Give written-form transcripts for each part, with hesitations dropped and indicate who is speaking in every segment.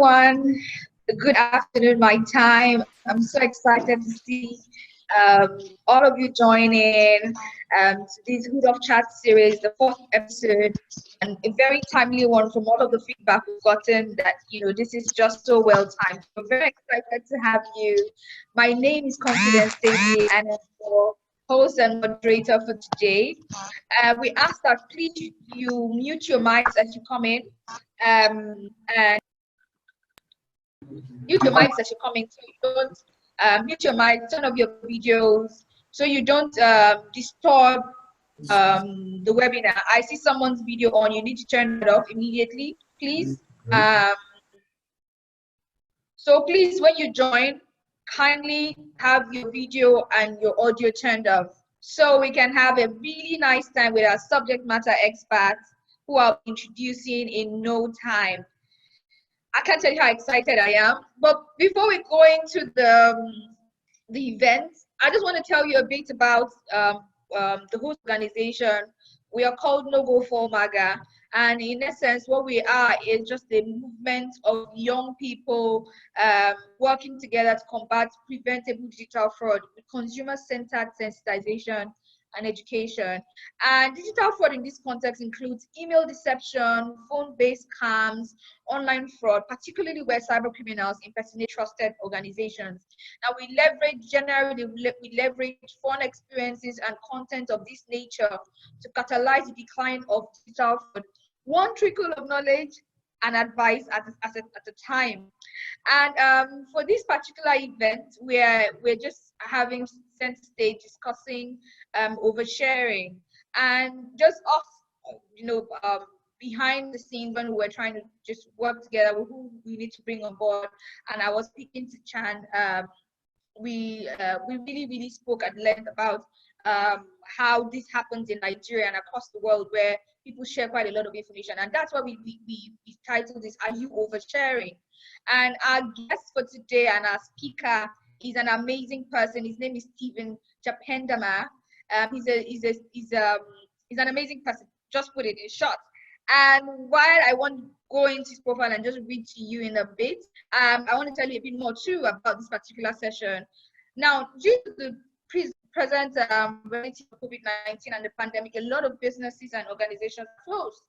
Speaker 1: everyone. Good afternoon, my time. I'm so excited to see all of you join in to this Hood of Chat series, the fourth episode, and a very timely one from all of the feedback we've gotten that, this is just so well timed. So I'm very excited to have you. My name is Confidence Stacey, and I'm your host and moderator for today. We ask that please you mute your mics as you come in. And mute your mics as you come in, so you don't mute your mic, turn off your videos, so you don't disturb the webinar. I see someone's video on, you need to turn it off immediately, please. So please, when you join, kindly have your video and your audio turned off so we can have a really nice time with our subject matter experts who I'll be introducing in no time. I can't tell you how excited I am. But before we go into the event, I just want to tell you a bit about the host organization. We are called No Go for Vaga, and in essence, what we are is just a movement of young people working together to combat preventable digital fraud with consumer-centered sensitization and education. And digital fraud in this context includes email deception, phone-based scams, online fraud, particularly where cyber criminals impersonate trusted organizations. Now we leverage fun experiences and content of this nature to catalyze the decline of digital fraud. One trickle of knowledge and advice at a time. And for this particular event, we're just having center stage discussing oversharing, and just us, behind the scenes when we were trying to just work together with who we need to bring on board. And I was speaking to Chan. We really spoke at length about how this happens in Nigeria and across the world, where people share quite a lot of information, and that's why we titled this "Are You Oversharing?" And our guest for today and our speaker is an amazing person. His name is Stephen Chapendama. He's an amazing person. Just put it in short. And while I want to go into his profile and just read to you in a bit, I want to tell you a bit more too about this particular session. Now, due to the present reality of COVID-19 and the pandemic, a lot of businesses and organizations are closed,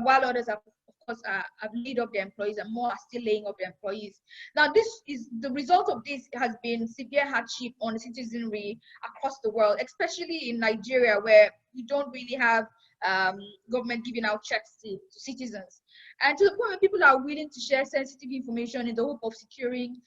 Speaker 1: while others have, of course, have laid off their employees, and more are still laying off their employees. Now, this is the result of this has been severe hardship on citizenry across the world, especially in Nigeria, where we don't really have government giving out checks to citizens, and to the point where people are willing to share sensitive information in the hope of securing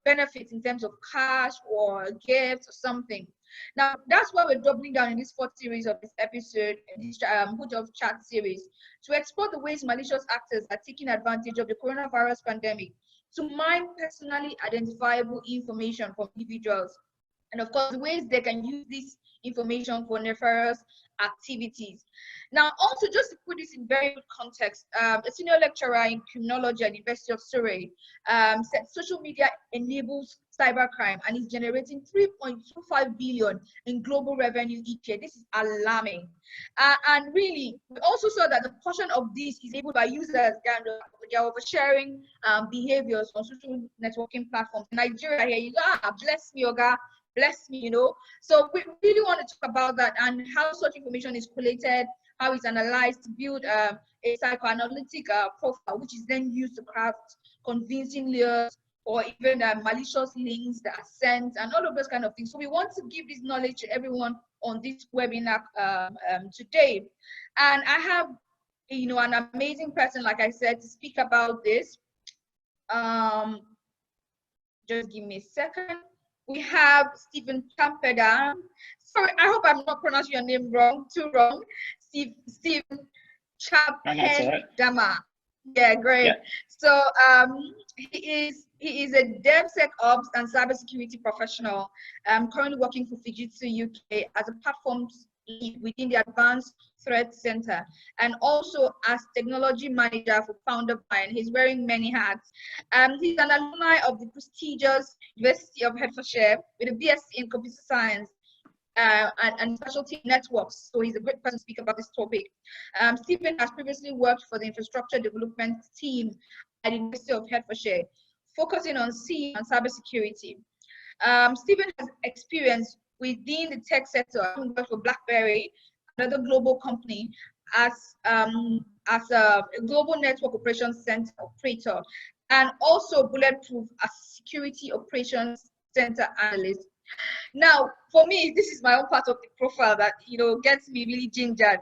Speaker 1: benefits in terms of cash or gifts or something. Now, that's why we're doubling down in this fourth series of this episode, this Hood of Chat series, to explore the ways malicious actors are taking advantage of the coronavirus pandemic to mine personally identifiable information from individuals, and of course, the ways they can use this information for nefarious activities. Now, also, just to put this in very good context, a senior lecturer in criminology at the University of Surrey said social media enables cybercrime and is generating 3.25 billion in global revenue each year. This is alarming. And really, we also saw that the portion of this is enabled by users their oversharing behaviors on social networking platforms. In Nigeria, here you go, bless me, Oga. Bless me, So we really want to talk about that and how such information is collated, how it's analyzed to build a psychoanalytic profile, which is then used to craft convincing layers or even malicious links that are sent and all of those kind of things. So we want to give this knowledge to everyone on this webinar today. And I have, an amazing person, like I said, to speak about this. Just give me a second. We have Stephen Chapendama. Sorry, I hope I'm not pronouncing your name too wrong. Stephen Chapendama. Yeah, great. Yeah. So he is a DevSecOps and cybersecurity professional. Currently working for Fujitsu UK as a platforms lead within the Advanced Threat Center, and also as technology manager for Founder Brian. He's wearing many hats. He's an alumni of the prestigious University of Hertfordshire with a BSc in Computer Science and specialty networks. So he's a great person to speak about this topic. Stephen has previously worked for the infrastructure development team at the University of Hertfordshire, focusing on C and cybersecurity. Stephen has experience within the tech sector, worked for BlackBerry, another global company, as a global network operations center operator, and also Bulletproof as security operations center analyst. Now, for me, this is my own part of the profile that gets me really gingered.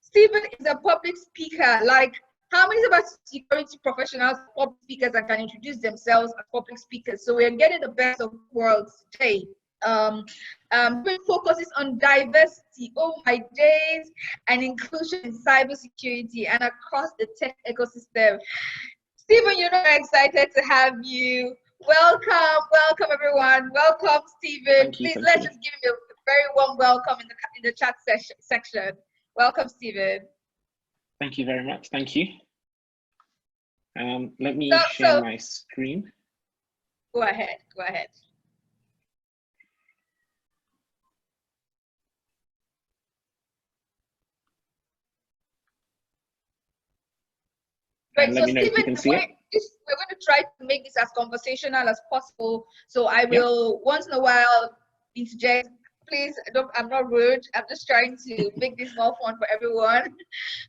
Speaker 1: Stephen is a public speaker. Like, how many of us security professionals are public speakers and can introduce themselves as public speakers? So we're getting the best of worlds today. It focuses on diversity, oh my days, and inclusion in cybersecurity and across the tech ecosystem. Stephen, I'm excited to have you. Welcome everyone. Welcome, Stephen. Please let's just give him a very warm welcome in the chat section. Welcome, Stephen.
Speaker 2: Thank you very much. Thank you. Let me share my screen.
Speaker 1: Go ahead.
Speaker 2: Right, let me know if you can see it.
Speaker 1: We're going to try to make this as conversational as possible. So I will once in a while interject. Please, I'm not rude. I'm just trying to make this more fun for everyone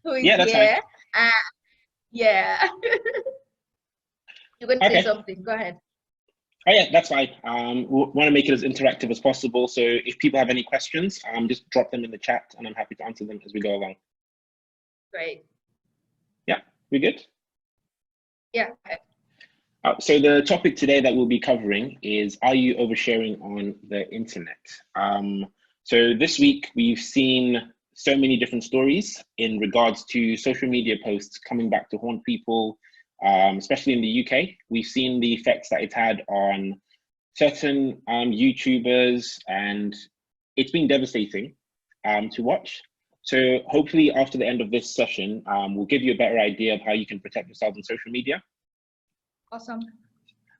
Speaker 1: who is here. Yeah. You're going to say something. Go ahead.
Speaker 2: Oh yeah, that's fine. We want to make it as interactive as possible. So if people have any questions, just drop them in the chat, and I'm happy to answer them as we go along.
Speaker 1: Great.
Speaker 2: Yeah, we good?
Speaker 1: Yeah.
Speaker 2: So the topic today that we'll be covering is, are you oversharing on the internet? So this week we've seen so many different stories in regards to social media posts coming back to haunt people, especially in the UK. We've seen the effects that it's had on certain YouTubers, and it's been devastating to watch. So hopefully after the end of this session, we'll give you a better idea of how you can protect yourself on social media.
Speaker 1: Awesome.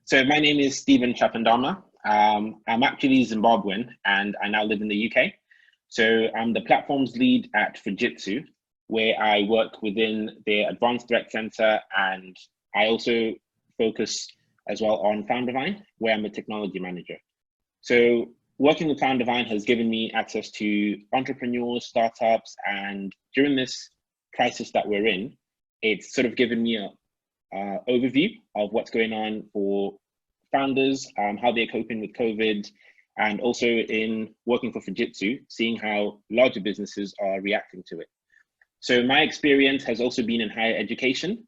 Speaker 2: So my name is Stephen Chapendama. I'm actually Zimbabwean and I now live in the UK. So I'm the platforms lead at Fujitsu, where I work within the Advanced Threat Center, and I also focus as well on Foundivine, where I'm a technology manager. So working with Foundivine has given me access to entrepreneurs, startups, and during this crisis that we're in, it's sort of given me an overview of what's going on for founders, how they're coping with COVID, and also in working for Fujitsu, seeing how larger businesses are reacting to it. So my experience has also been in higher education.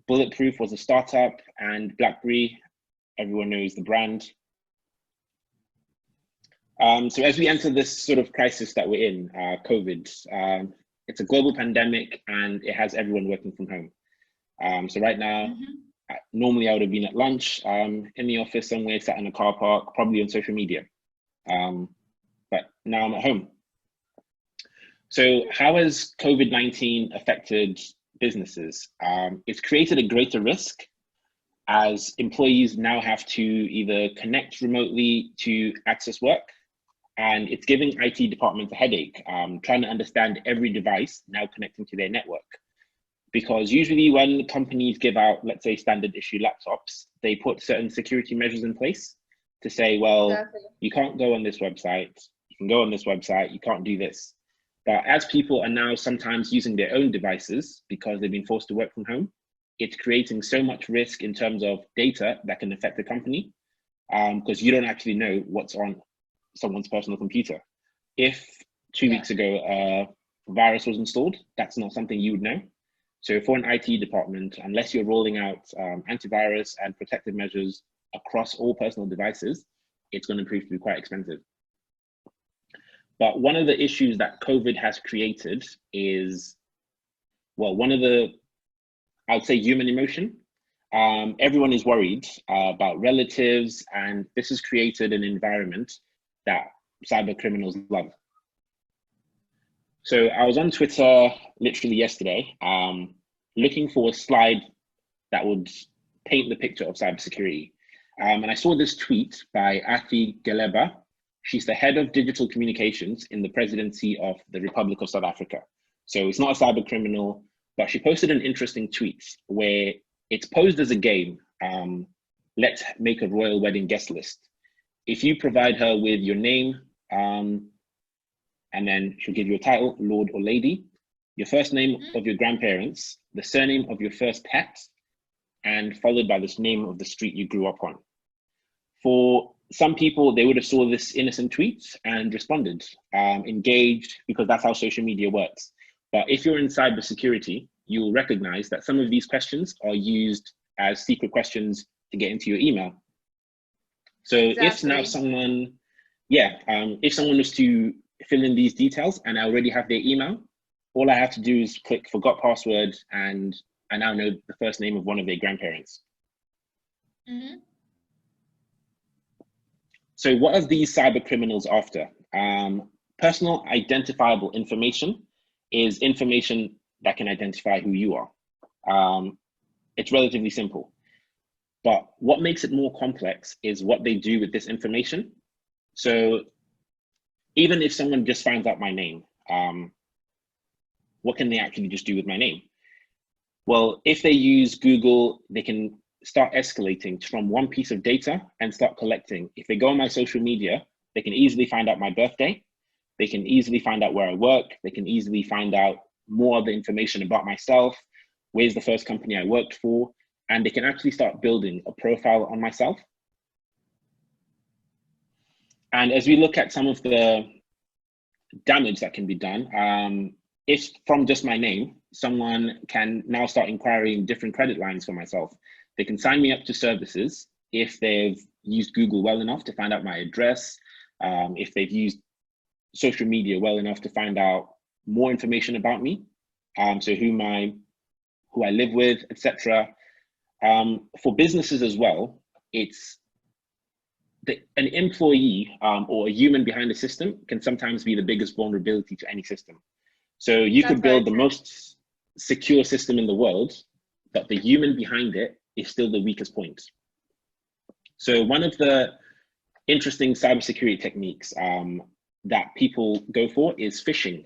Speaker 2: Bulletproof was a startup, and BlackBerry, everyone knows the brand. So as we enter this sort of crisis that we're in, COVID, it's a global pandemic and it has everyone working from home. So right now, normally I would have been at lunch, in the office somewhere, sat in a car park, probably on social media. But now I'm at home. So how has COVID-19 affected businesses? It's created a greater risk, as employees now have to either connect remotely to access work, and it's giving IT departments a headache, trying to understand every device now connecting to their network. Because usually when companies give out, let's say, standard issue laptops, they put certain security measures in place to say, well, you can't go on this website, you can go on this website, you can't do this. But as people are now sometimes using their own devices because they've been forced to work from home, it's creating so much risk in terms of data that can affect the company, because you don't actually know what's on someone's personal computer. If 2 weeks ago a virus was installed, that's not something you would know. So for an IT department, unless you're rolling out antivirus and protective measures across all personal devices, it's going to prove to be quite expensive. But one of the issues that COVID has created is, well, one of the, I'd say, human emotion. Everyone is worried about relatives, and this has created an environment that cyber criminals love. So I was on Twitter literally yesterday, looking for a slide that would paint the picture of cybersecurity. And I saw this tweet by Afi Geleba. She's the head of digital communications in the presidency of the Republic of South Africa. So it's not a cyber criminal, but she posted an interesting tweet where It's posed as a game. Let's make a royal wedding guest list. If you provide her with your name, and then she'll give you a title, Lord or Lady, your first name of your grandparents, the surname of your first pet, and followed by this name of the street you grew up on. For some people, they would have saw this innocent tweet and responded, engaged, because that's how social media works. But if you're in cybersecurity, you'll recognize that some of these questions are used as secret questions to get into your email. So if now someone, if someone was to fill in these details and I already have their email, all I have to do is click forgot password and I now know the first name of one of their grandparents. So what are these cyber criminals after? Personal identifiable information is information that can identify who you are. It's relatively simple. But what makes it more complex is what they do with this information. So even if someone just finds out my name, what can they actually just do with my name? Well, if they use Google, they can start escalating from one piece of data and start collecting. If they go on my social media, they can easily find out my birthday. They can easily find out where I work. They can easily find out more of the information about myself. Where's the first company I worked for? And they can actually start building a profile on myself. And as we look at some of the damage that can be done, if from just my name, someone can now start inquiring different credit lines for myself. They can sign me up to services if they've used Google well enough to find out my address, if they've used social media well enough to find out more information about me, so who I live with, etc. For businesses as well, it's an employee or a human behind the system can sometimes be the biggest vulnerability to any system. So you could build the most secure system in the world, but the human behind it is still the weakest point. So one of the interesting cybersecurity techniques that people go for is phishing.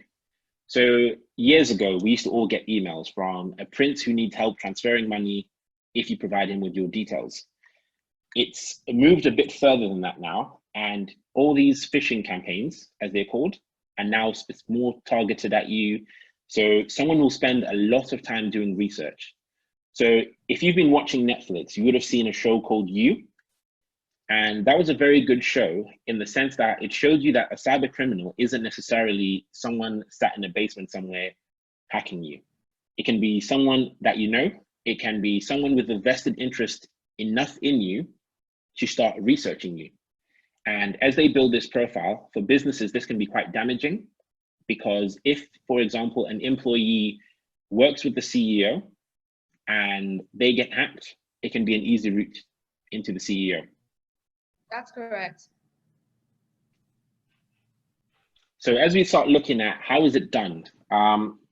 Speaker 2: So years ago, we used to all get emails from a prince who needs help transferring money if you provide him with your details. It's moved a bit further than that now, and all these phishing campaigns, as they're called, and now it's more targeted at you. So someone will spend a lot of time doing research. So if you've been watching Netflix, you would have seen a show called You. And that was a very good show in the sense that it showed you that a cyber criminal isn't necessarily someone sat in a basement somewhere hacking you. It can be someone that you know. It can be someone with a vested interest enough in you to start researching you. And as they build this profile, for businesses, this can be quite damaging because if, for example, an employee works with the CEO and they get hacked, it can be an easy route into the CEO.
Speaker 1: That's correct.
Speaker 2: So as we start looking at how is it done,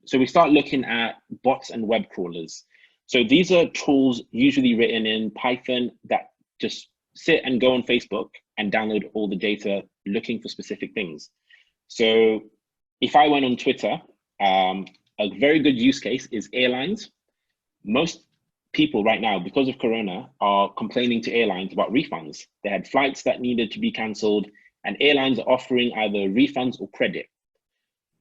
Speaker 2: so we start looking at bots and web crawlers. So these are tools usually written in Python that just sit and go on Facebook and download all the data looking for specific things. So if I went on Twitter, a very good use case is airlines. Most people right now, because of Corona, are complaining to airlines about refunds. They had flights that needed to be canceled and airlines are offering either refunds or credit.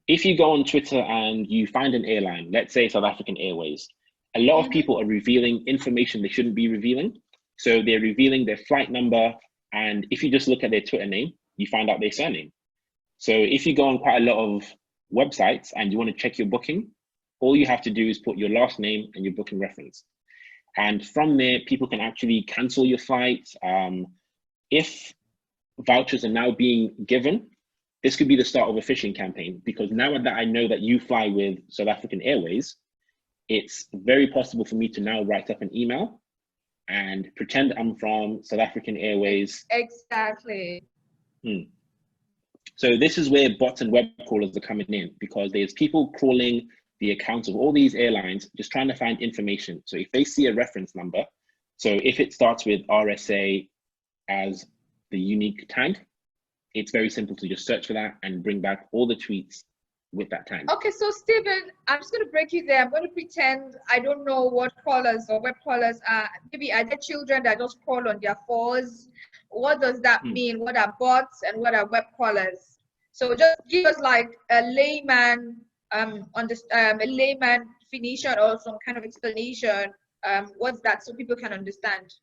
Speaker 2: If you go on Twitter and you find an airline, let's say South African Airways, a lot of people are revealing information they shouldn't be revealing. So they're revealing their flight number. And if you just look at their Twitter name, you find out their surname. So if you go on quite a lot of websites and you want to check your booking, all you have to do is put your last name and your booking reference. And from there, people can actually cancel your flight. If vouchers are now being given, this could be the start of a phishing campaign, because now that I know that you fly with South African Airways, it's very possible for me to now write up an email and pretend I'm from South African Airways.
Speaker 1: Exactly.
Speaker 2: So this is where bots and web crawlers are coming in, because there's people crawling the accounts of all these airlines, just trying to find information. So if they see a reference number, so if it starts with RSA as the unique tag, it's very simple to just search for that and bring back all the tweets with that tag.
Speaker 1: Okay, so Stephen, I'm just going to break you there. I'm going to pretend I don't know what crawlers or web crawlers are. Maybe are there children that just crawl on their phones? What does that mean? What are bots and what are web crawlers? So just give us like a layman a layman definition or some kind of explanation. What's that so people can understand?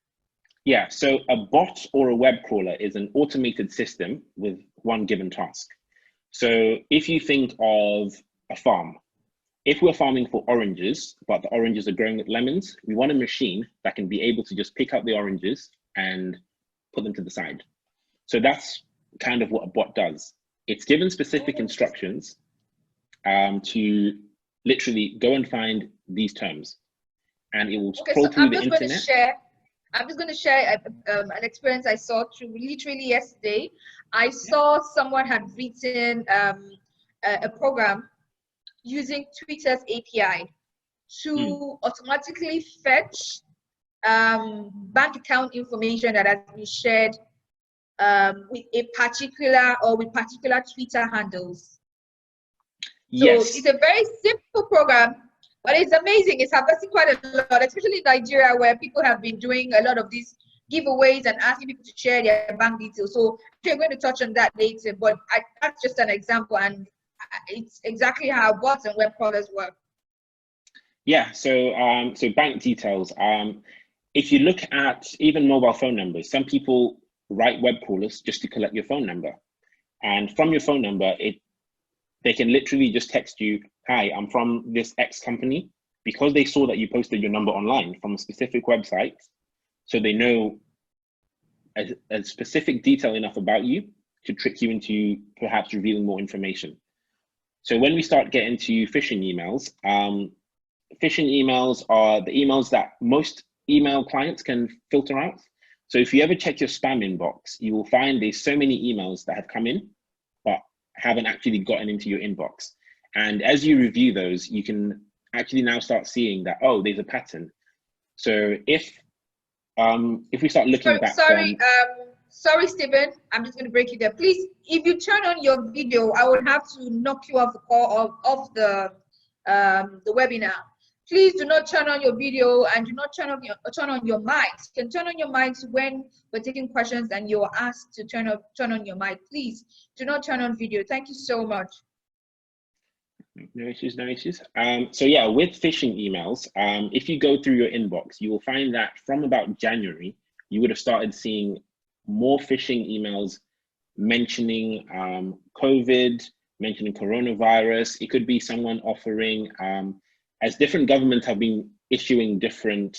Speaker 2: Yeah, so a bot or a web crawler is an automated system with one given task. So if you think of a farm, if we're farming for oranges, but the oranges are growing with lemons, we want a machine that can be able to just pick up the oranges and put them to the side. So that's kind of what a bot does. It's given specific instructions to literally go and find these terms, and it will scroll through the internet.
Speaker 1: I'm just going to share an experience I saw through literally yesterday. I saw someone had written a program using Twitter's API to automatically fetch bank account information that has been shared with a particular Twitter handles.
Speaker 2: Yes.
Speaker 1: So it's a very simple program, but it's amazing. It's harvesting quite a lot, especially in Nigeria, where people have been doing a lot of these giveaways and asking people to share their bank details. So we're going to touch on that later, but that's just an example, and it's exactly how bots and web crawlers work.
Speaker 2: Yeah, so so bank details. If you look at even mobile phone numbers, some people write web crawlers just to collect your phone number. And from your phone number, they can literally just text you, "Hi, I'm from this X company," because they saw that you posted your number online from a specific website. So they know a specific detail enough about you to trick you into perhaps revealing more information. So when we start getting to phishing emails, phishing emails are the emails that most email clients can filter out. So if you ever check your spam inbox, you will find there's so many emails that have come in, but haven't actually gotten into your inbox. And as you review those, you can actually now start seeing that, oh, there's a pattern. So if we start looking back,
Speaker 1: sorry, Stephen, I'm just going to break you there. Please, if you turn on your video, I will have to knock you off the call of the webinar. Please do not turn on your video and do not turn on your mics. You can turn on your mics when we're taking questions and you're asked to turn on your mic. Please do not turn on video. Thank you so much.
Speaker 2: No issues, no issues. So yeah, with phishing emails, if you go through your inbox, you will find that from about January, you would have started seeing more phishing emails mentioning COVID, mentioning coronavirus. It could be someone offering, as different governments have been issuing different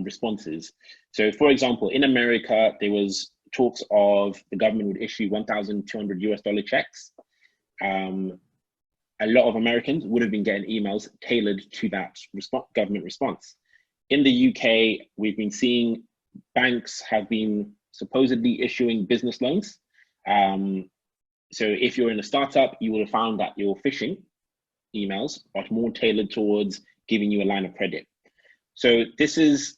Speaker 2: responses. So for example, in America, there was talks of the government would issue $1,200 US checks. A lot of Americans would have been getting emails tailored to that government response. In the UK, we've been seeing banks have been supposedly issuing business loans. So if you're in a startup, you will have found that your phishing emails are more tailored towards giving you a line of credit. So this is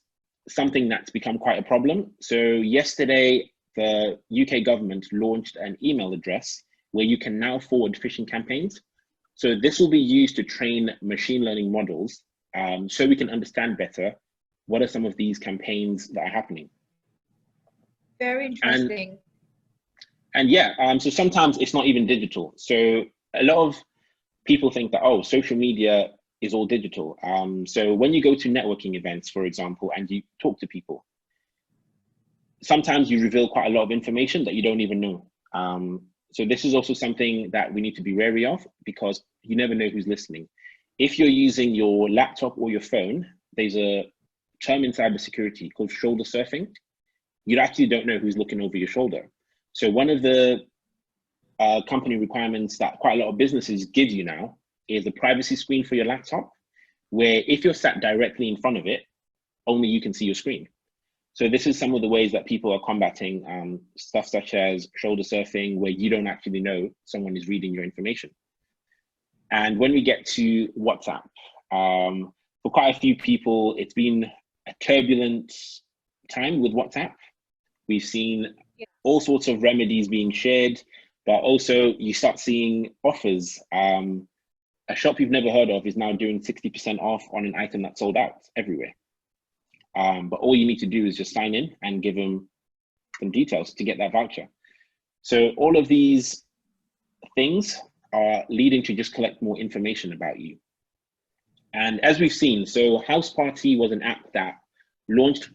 Speaker 2: something that's become quite a problem. So yesterday, the UK government launched an email address where you can now forward phishing campaigns. So this will be used to train machine learning models so we can understand better what are some of these campaigns that are happening.
Speaker 1: Very interesting.
Speaker 2: And yeah, so sometimes it's not even digital. So a lot of people think that, oh, social media is all digital. So when you go to networking events, for example, and you talk to people, sometimes you reveal quite a lot of information that you don't even know. So this is also something that we need to be wary of because you never know who's listening. If you're using your laptop or your phone, there's a term in cybersecurity called shoulder surfing. You actually don't know who's looking over your shoulder. So one of the company requirements that quite a lot of businesses give you now is a privacy screen for your laptop, where if you're sat directly in front of it, only you can see your screen. So this is some of the ways that people are combating stuff such as shoulder surfing, where you don't actually know someone is reading your information. And when we get to WhatsApp, for quite a few people, it's been a turbulent time with WhatsApp. We've seen all sorts of remedies being shared. but also you start seeing offers. A shop you've never heard of is now doing 60% off on an item that's sold out everywhere. But all you need to do is just sign in and give them some details to get that voucher. So all of these things are leading to just collect more information about you. And as we've seen, so House Party was an app that launched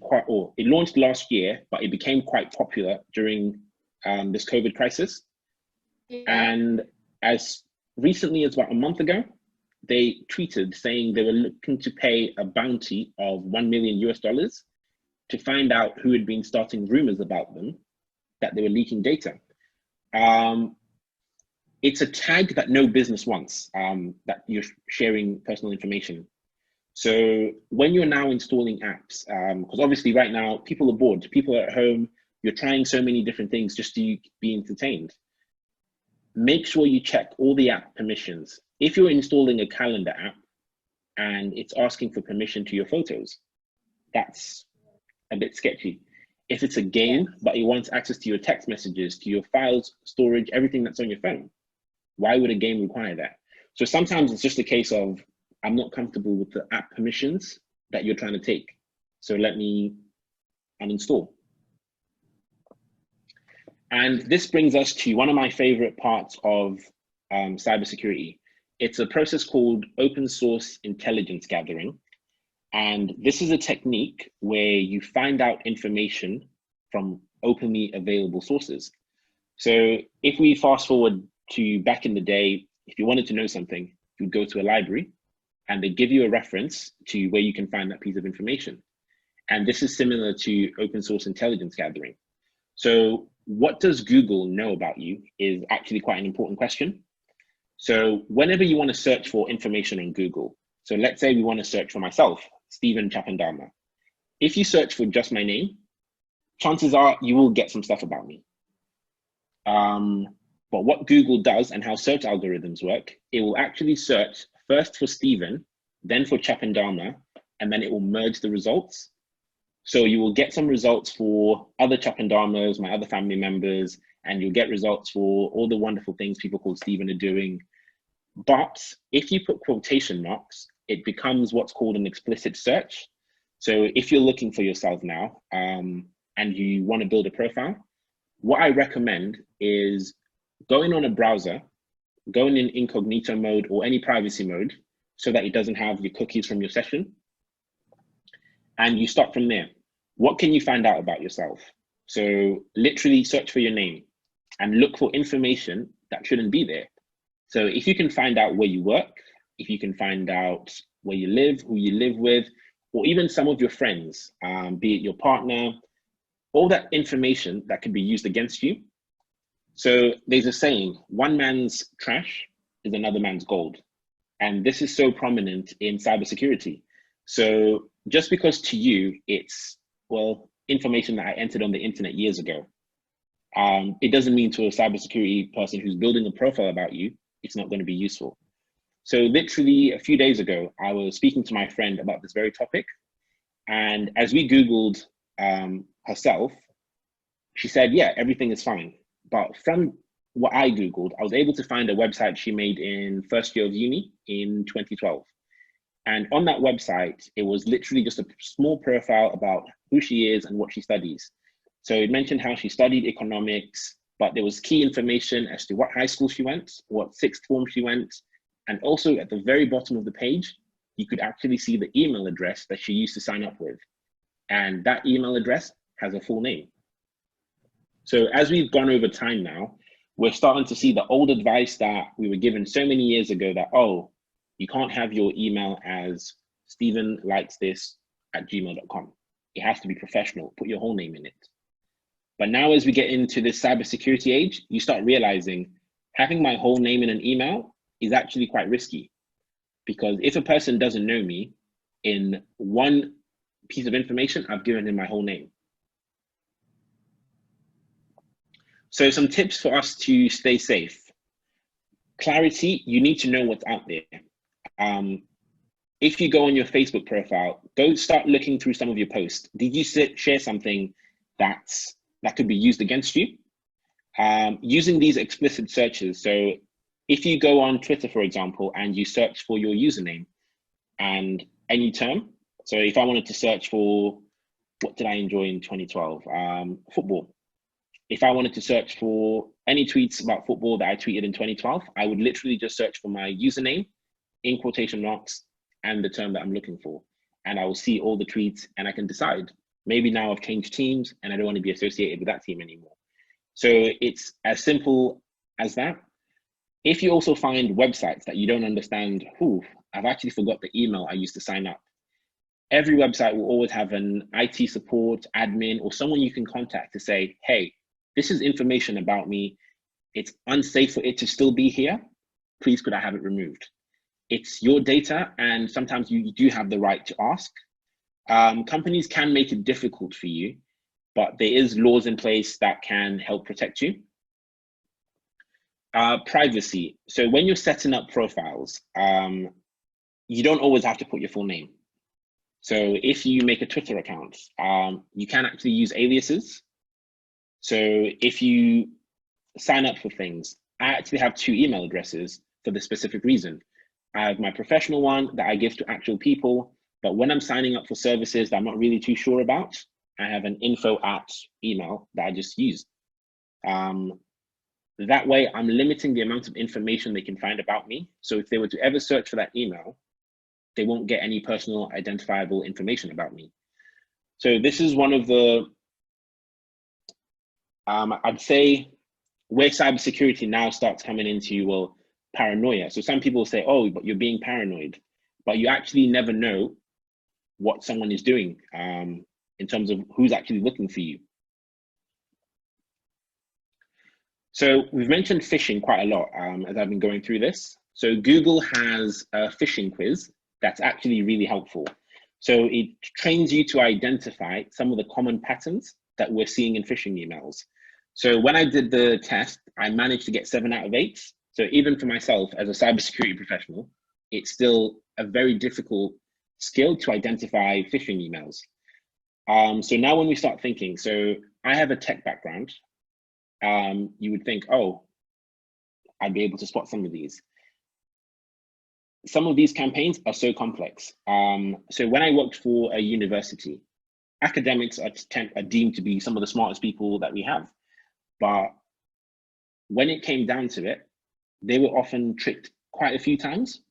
Speaker 2: it launched last year, but it became quite popular during this COVID crisis.
Speaker 1: Yeah.
Speaker 2: And as recently as about a month ago, they tweeted saying they were looking to pay a bounty of $1 million to find out who had been starting rumors about them, that they were leaking data. It's a tag that no business wants, that you're sharing personal information. So when you're now installing apps, because obviously right now people are bored, people are at home, you're trying so many different things just to be entertained. Make sure you check all the app permissions. If you're installing a calendar app and it's asking for permission to your photos, that's a bit sketchy. If it's a game, but it wants access to your text messages, to your files, storage, everything that's on your phone, why would a game require that? So sometimes it's just a case of, I'm not comfortable with the app permissions that you're trying to take, so let me uninstall. And this brings us to one of my favorite parts of cybersecurity. It's a process called open source intelligence gathering. And this is a technique where you find out information from openly available sources. So if we fast forward to back in the day, if you wanted to know something, you'd go to a library and they give you a reference to where you can find that piece of information. And this is similar to open source intelligence gathering. So what does Google know about you is actually quite an important question. So whenever you want to search for information on Google, so let's say we want to search for myself, Stephen Chapendama. If you search for just my name, chances are you will get some stuff about me. But what Google does and how search algorithms work, it will actually search first for Stephen, then for Chapendama, and then it will merge the results. So you will get some results for other Chapendamas, my other family members, and you'll get results for all the wonderful things people called Stephen are doing. But if you put quotation marks, it becomes what's called an explicit search. So if you're looking for yourself now and you want to build a profile, what I recommend is going on a browser, going in incognito mode or any privacy mode so that it doesn't have your cookies from your session. And you start from there. What can you find out about yourself? So literally search for your name and look for information that shouldn't be there. So if you can find out where you work, if you can find out where you live, who you live with, or even some of your friends, be it your partner, all that information that can be used against you. So there's a saying, one man's trash is another man's gold. And this is so prominent in cybersecurity. So just because to you, it's, well, information that I entered on the internet years ago, it doesn't mean to a cybersecurity person who's building a profile about you, it's not going to be useful. So literally a few days ago, I was speaking to my friend about this very topic. And as we Googled herself, she said, yeah, everything is fine. But from what I Googled, I was able to find a website she made in first year of uni in 2012. And on that website, it was literally just a small profile about who she is and what she studies. So it mentioned how she studied economics, but there was key information as to what high school she went, what sixth form she went. And also at the very bottom of the page, you could actually see the email address that she used to sign up with. And that email address has a full name. So as we've gone over time now, we're starting to see the old advice that we were given so many years ago that, oh, you can't have your email as stephenlikesthis@gmail.com. It has to be professional, put your whole name in it. But now as we get into this cybersecurity age, you start realizing having my whole name in an email is actually quite risky. Because if a person doesn't know me, in one piece of information, I've given him my whole name. So some tips for us to stay safe. Clarity, you need to know what's out there. If you go on your Facebook profile, go start looking through some of your posts. Did you share something that could be used against you? Using these explicit searches. So if you go on Twitter, for example, and you search for your username and any term. So if I wanted to search for, what did I enjoy in 2012? Football. If I wanted to search for any tweets about football that I tweeted in 2012, I would literally just search for my username in quotation marks and the term that I'm looking for. And I will see all the tweets and I can decide, maybe now I've changed teams and I don't want to be associated with that team anymore. So it's as simple as that. If you also find websites that you don't understand, I've actually forgot the email I used to sign up. Every website will always have an IT support admin or someone you can contact to say, hey, this is information about me. It's unsafe for it to still be here. Please, could I have it removed? It's your data, and sometimes you do have the right to ask. Companies can make it difficult for you, but there is laws in place that can help protect you. Privacy. So when you're setting up profiles, you don't always have to put your full name. So if you make a Twitter account, you can actually use aliases. So if you sign up for things, I actually have 2 email addresses for the specific reason. I have my professional one that I give to actual people, but when I'm signing up for services that I'm not really too sure about, I have an info@ email that I just use. That way I'm limiting the amount of information they can find about me. So if they were to ever search for that email, they won't get any personal identifiable information about me. So this is one of the, I'd say, where cybersecurity now starts coming into, well, paranoia. So some people say, oh, but you're being paranoid, but you actually never know what someone is doing in terms of who's actually looking for you. So we've mentioned phishing quite a lot as I've been going through this. So Google has a phishing quiz that's actually really helpful. So it trains you to identify some of the common patterns that we're seeing in phishing emails. So when I did the test, I managed to get 7 out of 8. So even for myself as a cybersecurity professional, it's still a very difficult skill to identify phishing emails. So now when we start thinking, so I have a tech background, you would think, oh, I'd be able to spot some of these. Some of these campaigns are so complex. So when I worked for a university, academics are deemed to be some of the smartest people that we have. But when it came down to it, they were often tricked quite a few times.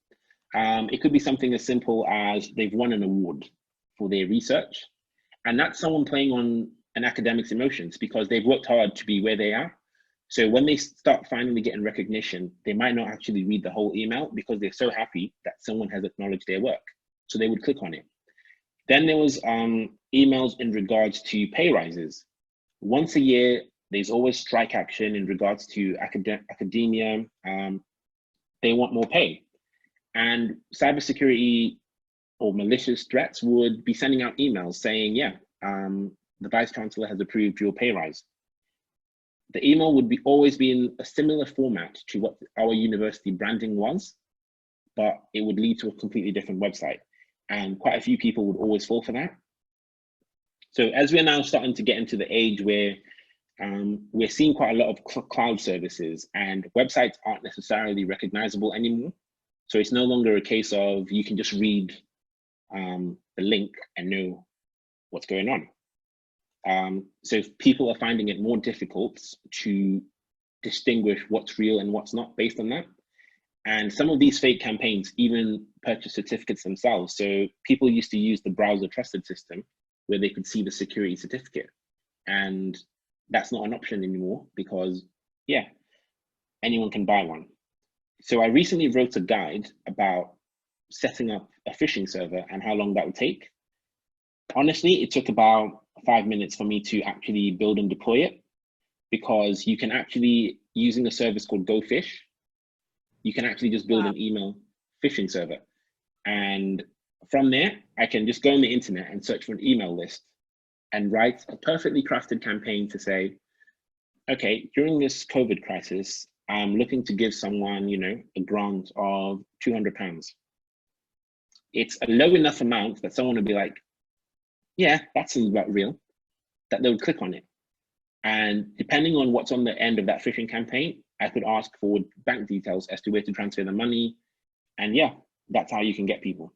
Speaker 2: It could be something as simple as they've won an award for their research. And that's someone playing on an academic's emotions because they've worked hard to be where they are. So when they start finally getting recognition, they might not actually read the whole email because they're so happy that someone has acknowledged their work. So they would click on it. Then there was emails in regards to pay rises. Once a year, there's always strike action in regards to academia. They want more pay. And cybersecurity or malicious threats would be sending out emails saying, yeah, the Vice Chancellor has approved your pay rise. The email would always be in a similar format to what our university branding was, but it would lead to a completely different website. And quite a few people would always fall for that. So as we're now starting to get into the age where we're seeing quite a lot of cloud services and websites aren't necessarily recognizable anymore. So it's no longer a case of you can just read the link and know what's going on. So people are finding it more difficult to distinguish what's real and what's not based on that. And some of these fake campaigns even purchase certificates themselves. So people used to use the browser trusted system where they could see the security certificate. And that's not an option anymore because, yeah, anyone can buy one. So I recently wrote a guide about setting up a phishing server and how long that would take. Honestly, it took about 5 minutes for me to actually build and deploy it because you can actually, using a service called GoFish, you can actually just build an email phishing server. And from there, I can just go on the internet and search for an email list and write a perfectly crafted campaign to say, okay, during this COVID crisis, I'm looking to give someone, you know, a grant of £200. It's a low enough amount that someone would be like, yeah, that seems about real, that they would click on it. And depending on what's on the end of that phishing campaign, I could ask for bank details as to where to transfer the money. And yeah, that's how you can get people.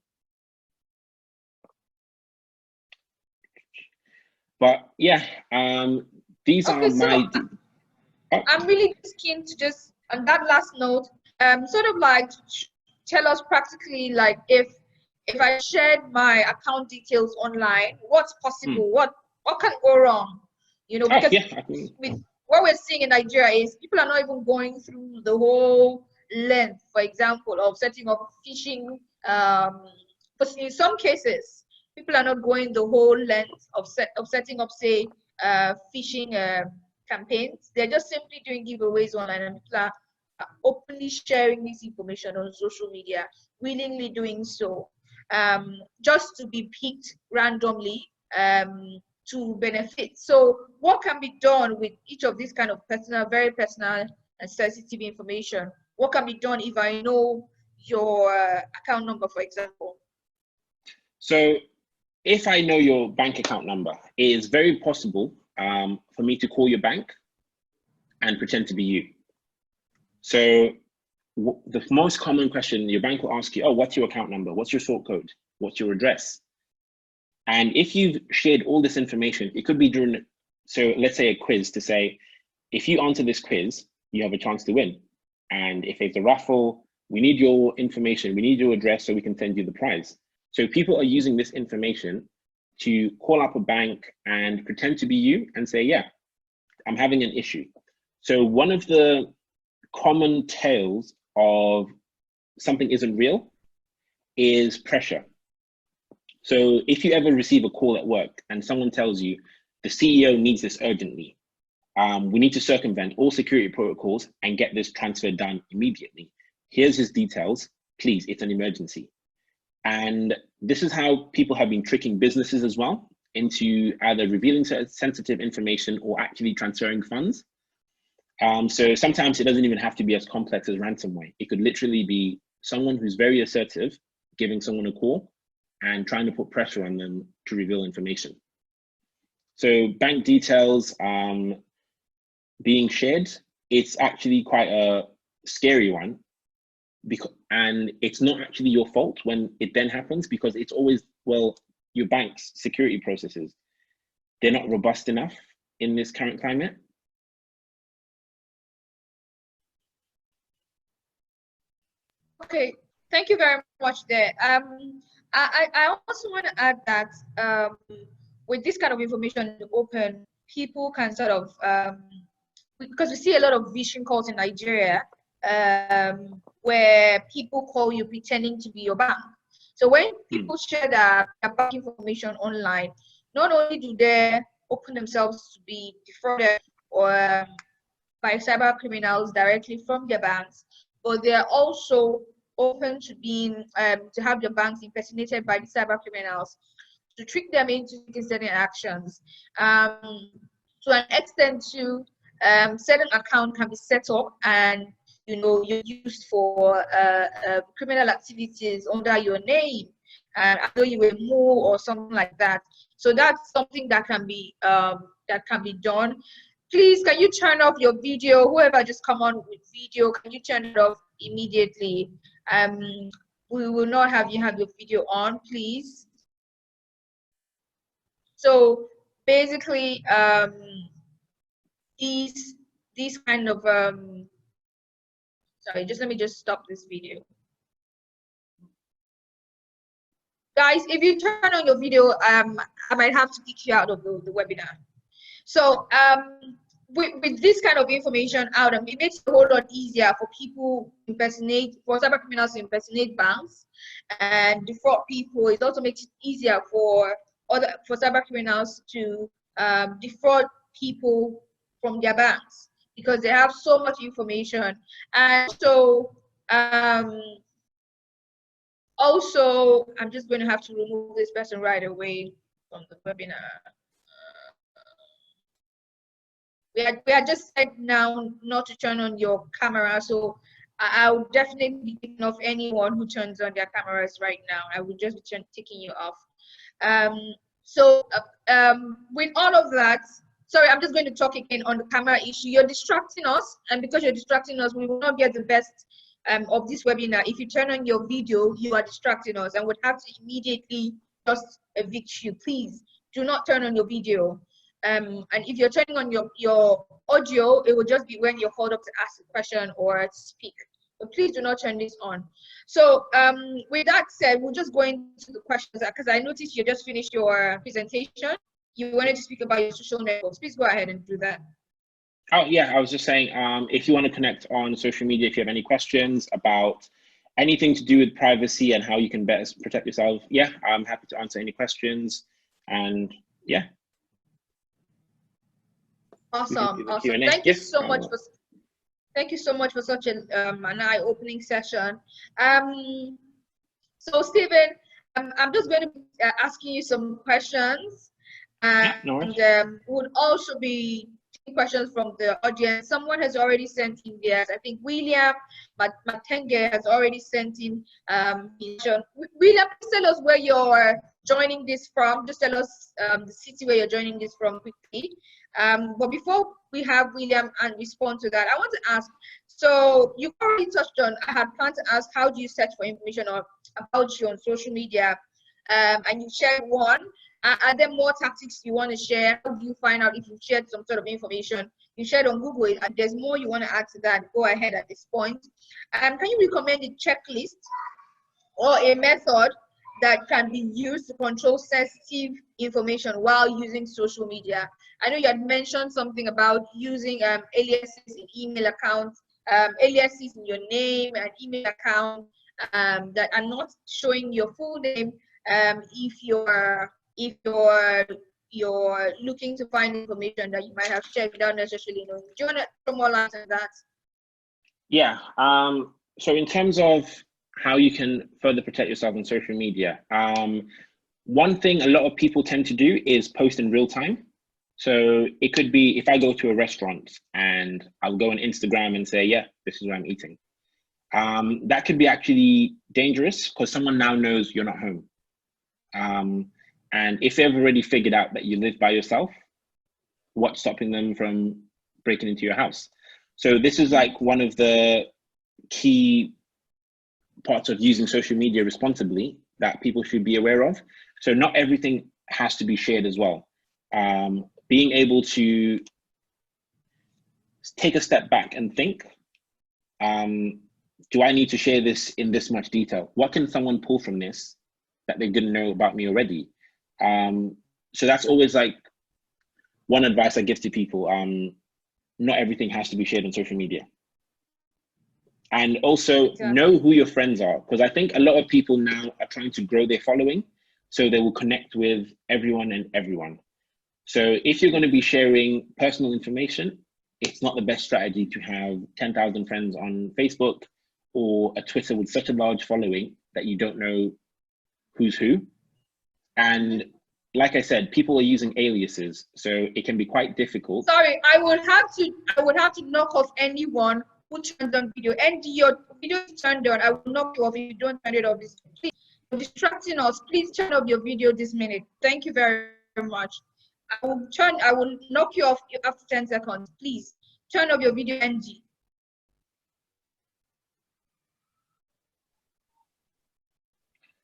Speaker 2: But yeah, these are my...
Speaker 1: I'm really keen to just, on that last note, sort of like tell us practically, like if I shared my account details online, what's possible? What can go wrong? You know, because with what we're seeing in Nigeria is people are not even going through the whole length, for example, of setting up phishing. But in some cases, people are not going the whole length of setting up, say, phishing campaigns. They're just simply doing giveaways online, and people are openly sharing this information on social media, willingly doing so, just to be picked randomly to benefit. So what can be done with each of these kind of personal, very personal and sensitive information? What can be done if I know your account number, for example?
Speaker 2: So if I know your bank account number, it is very possible for me to call your bank and pretend to be you. So the most common question your bank will ask you, oh, what's your account number? What's your sort code? What's your address? And if you've shared all this information, it could be during, so let's say a quiz, to say, if you answer this quiz, you have a chance to win. And if it's a raffle, we need your information, we need your address so we can send you the prize. So people are using this information to call up a bank and pretend to be you and say, yeah, I'm having an issue. So one of the common tales of something isn't real is pressure. So if you ever receive a call at work and someone tells you the CEO needs this urgently, we need to circumvent all security protocols and get this transfer done immediately. Here's his details, please, it's an emergency. And this is how people have been tricking businesses as well into either revealing sensitive information or actually transferring funds. So sometimes it doesn't even have to be as complex as ransomware. It could literally be someone who's very assertive, giving someone a call and trying to put pressure on them to reveal information. So bank details being shared, it's actually quite a scary one, and it's not actually your fault when it then happens, because it's always, well, your bank's security processes, they're not robust enough in this current climate.
Speaker 1: Okay, thank you very much there. I also want to add that with this kind of information open, people can sort of, because we see a lot of phishing calls in Nigeria, where people call you pretending to be your bank. So when people share their bank information online, not only do they open themselves to be defrauded or by cyber criminals directly from their banks, but they are also open to being to have their banks impersonated by the cyber criminals to trick them into taking certain actions. To an extent, to certain account can be set up and you're used for criminal activities under your name, and I know you were more or something like that. So that's something that can be done. Please, can you turn off your video? Whoever just come on with video, can you turn it off immediately? We will not have you have your video on, please. So basically, these kind of sorry, just let me just stop this video. Guys, if you turn on your video, I might have to kick you out of the webinar. So with this kind of information out, it makes it a whole lot easier for people for cyber criminals to impersonate banks and defraud people. It also makes it easier for cyber criminals to defraud people from their banks, because they have so much information. And so also, I'm just going to have to remove this person right away from the webinar. We are just said now not to turn on your camera, so I will definitely be taking off anyone who turns on their cameras right now. I will just be taking you off. So with all of that, sorry, I'm just going to talk again on the camera issue. You're distracting us, and because you're distracting us, we will not get the best of this webinar. If you turn on your video, you are distracting us and would have to immediately just evict you. Please do not turn on your video. And if you're turning on your audio, it will just be when you're called up to ask a question or to speak. But please do not turn this on. So with that said, we'll just go into the questions because I noticed you just finished your presentation. You wanted to speak about your social networks. Please go ahead and do that.
Speaker 2: Oh, yeah, I was just saying, if you want to connect on social media, if you have any questions about anything to do with privacy and how you can best protect yourself, yeah, I'm happy to answer any questions. And yeah.
Speaker 1: Awesome, awesome. Thank you so much for such an eye-opening session. So Stephen, I'm just going to be asking you some questions, and would also be questions from the audience. Someone has already sent in theirs. I think William Matenge has already sent in William, please tell us where you're joining this from. Just tell us the city where you're joining this from quickly. But before we have William and respond to that, I want to ask, so you already touched on, I had planned to ask, how do you search for information about you on social media? And you shared one. Are there more tactics you want to share? How do you find out if you've shared some sort of information? You shared on Google, and there's more you want to add to that, go ahead at this point. Can you recommend a checklist or a method that can be used to control sensitive information while using social media? I know you had mentioned something about using aliases in email accounts, aliases in your name and email account that are not showing your full name if you're looking to find information that you might have shared without necessarily knowing. Do you want to throw more light on that?
Speaker 2: Yeah. So in terms of how you can further protect yourself on social media, one thing a lot of people tend to do is post in real time. So it could be if I go to a restaurant and I'll go on Instagram and say, yeah, this is where I'm eating. That could be actually dangerous because someone now knows you're not home. And if they've already figured out that you live by yourself, what's stopping them from breaking into your house? So this is like one of the key parts of using social media responsibly that people should be aware of. So not everything has to be shared as well. Being able to take a step back and think, do I need to share this in this much detail? What can someone pull from this that they didn't know about me already? So that's always like one advice I give to people. Not everything has to be shared on social media. And also know who your friends are, because I think a lot of people now are trying to grow their following, so they will connect with everyone and everyone. So if you're going to be sharing personal information, it's not the best strategy to have 10,000 friends on Facebook or a Twitter with such a large following that you don't know who's who. And like I said, people are using aliases, so it can be quite difficult.
Speaker 1: Sorry, I would have to knock off anyone who turns on video. And your video is turned on. I will knock you off if you don't turn it off. Please, you're distracting us. Please turn off your video this minute. Thank you very much. I will knock you off after 10 seconds. Please turn off your video, NG.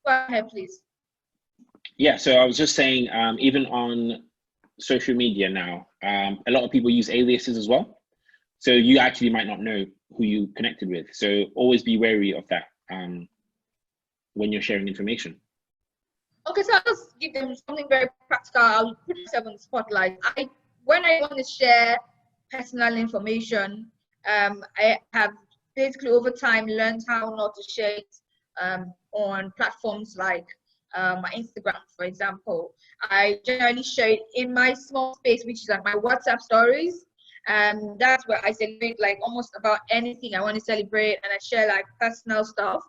Speaker 1: Go ahead, please.
Speaker 2: Yeah, so I was just saying, even on social media now, a lot of people use aliases as well. So you actually might not know who you connected with. So always be wary of that when you're sharing information.
Speaker 1: Okay, so I'll just give them something very practical. I'll put myself on the spotlight. When I want to share personal information, I have basically over time learned how not to share it on platforms like my Instagram, for example. I generally share it in my small space, which is like my WhatsApp stories. And that's where I celebrate like almost about anything I want to celebrate, and I share like personal stuff.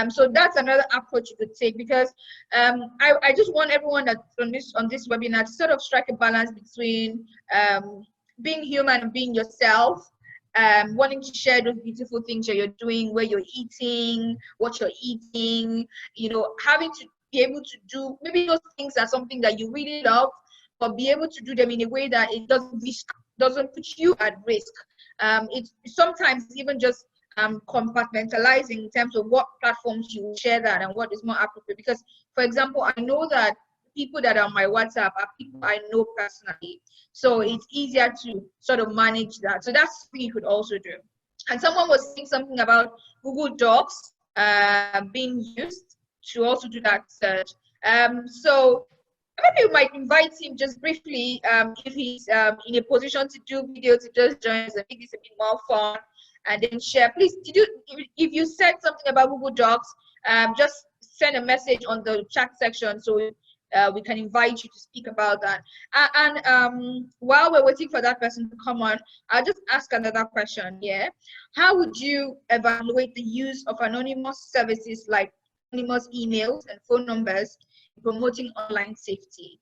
Speaker 1: So that's another approach you could take, because I just want everyone that's on this webinar to sort of strike a balance between being human and being yourself. Wanting to share those beautiful things that you're doing, where you're eating, what you're eating, you know, having to be able to do maybe those things are something that you really love, but be able to do them in a way that it doesn't put you at risk. It's sometimes even just compartmentalizing in terms of what platforms you share that and what is more appropriate. Because, for example, I know that people that are on my WhatsApp are people I know personally, so it's easier to sort of manage that. So that's something you could also do. And someone was saying something about Google Docs being used to also do that search. So maybe you might invite him just briefly if he's in a position to do video, to just join us and make this a bit more fun, and then share. Please, if you said something about Google Docs, just send a message on the chat section so we can invite you to speak about that. And while we're waiting for that person to come on, I'll just ask another question here. How would you evaluate the use of anonymous services like anonymous emails and phone numbers in promoting online safety?